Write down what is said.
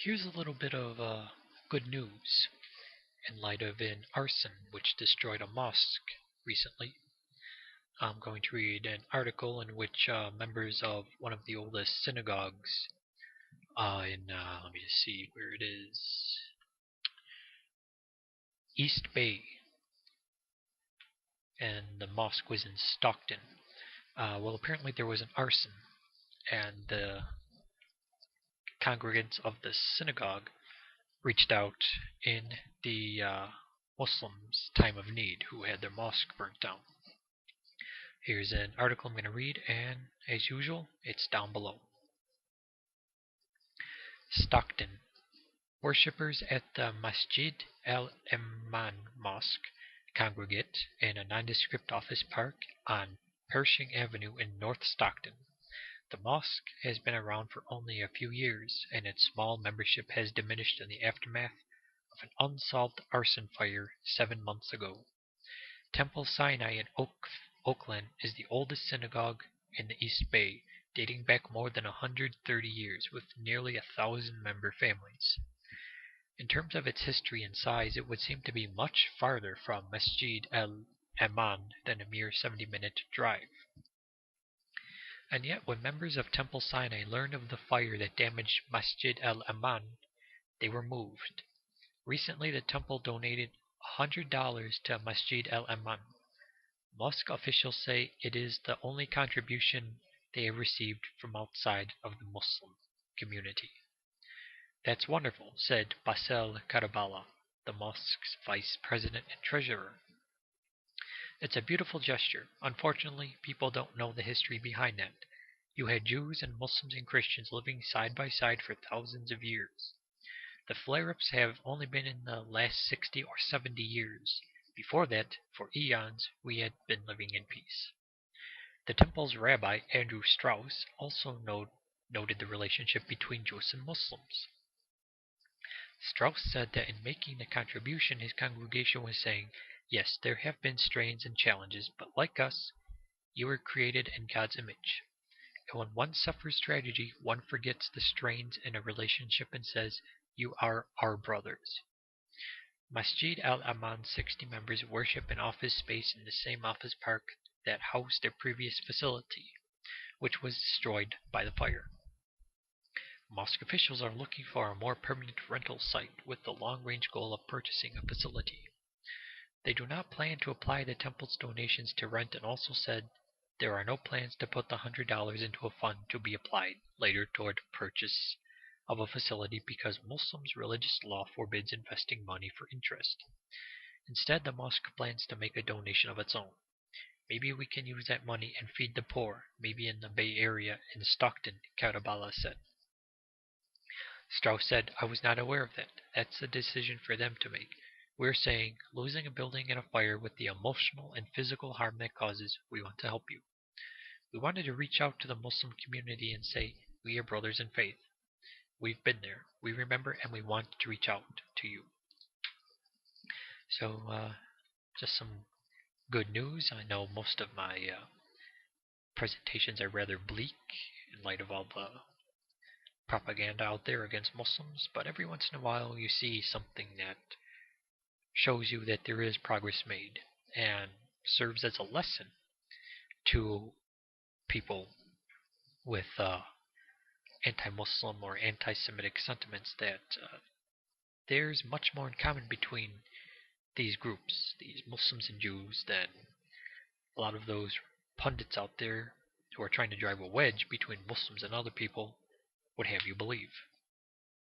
Here's a little bit of good news in light of an arson which destroyed a mosque recently. I'm going to read an article in which members of one of the oldest synagogues let me just see where it is, East Bay, and the mosque was in Stockton. Well, apparently there was an arson, and the congregants of the synagogue reached out in the Muslims' time of need who had their mosque burnt down. Here's an article I'm going to read, and as usual, it's down below. Stockton. Worshippers at the Masjid al-Aman Mosque congregate in a nondescript office park on Pershing Avenue in North Stockton. The mosque has been around for only a few years, and its small membership has diminished in the aftermath of an unsolved arson fire 7 months ago. Temple Sinai in Oakland is the oldest synagogue in the East Bay, dating back more than 130 years, with nearly 1,000 member families. In terms of its history and size, it would seem to be much farther from Masjid al-Aman than a mere 70-minute drive. And yet, when members of Temple Sinai learned of the fire that damaged Masjid al-Aman, they were moved. Recently, the temple donated $100 to Masjid al-Aman. Mosque officials say it is the only contribution they have received from outside of the Muslim community. That's wonderful, said Basel Karabala, the mosque's vice president and treasurer. It's a beautiful gesture. Unfortunately, people don't know the history behind that. You had Jews and Muslims and Christians living side by side for thousands of years. The flare-ups have only been in the last 60 or 70 years. Before that, for eons, we had been living in peace. The temple's rabbi, Andrew Strauss, also noted the relationship between Jews and Muslims. Strauss said that in making the contribution, his congregation was saying, yes, there have been strains and challenges, but like us, you were created in God's image. And when one suffers tragedy, one forgets the strains in a relationship and says, you are our brothers. Masjid al-Aman's 60 members worship in office space in the same office park that housed their previous facility, which was destroyed by the fire. Mosque officials are looking for a more permanent rental site with the long-range goal of purchasing a facility. They do not plan to apply the temple's donations to rent and also said there are no plans to put the $100 into a fund to be applied later toward purchase of a facility because Muslims' religious law forbids investing money for interest. Instead, the mosque plans to make a donation of its own. Maybe we can use that money and feed the poor, maybe in the Bay Area in Stockton, Karabala said. Strauss said, I was not aware of that. That's a decision for them to make. We're saying, losing a building in a fire with the emotional and physical harm that causes, we want to help you. We wanted to reach out to the Muslim community and say, we are brothers in faith. We've been there. We remember and we want to reach out to you. So, just some good news. I know most of my presentations are rather bleak in light of all the propaganda out there against Muslims, but every once in a while you see something that shows you that there is progress made and serves as a lesson to people with anti-Muslim or anti-Semitic sentiments that there's much more in common between these groups, these Muslims and Jews, than a lot of those pundits out there who are trying to drive a wedge between Muslims and other people would have you believe.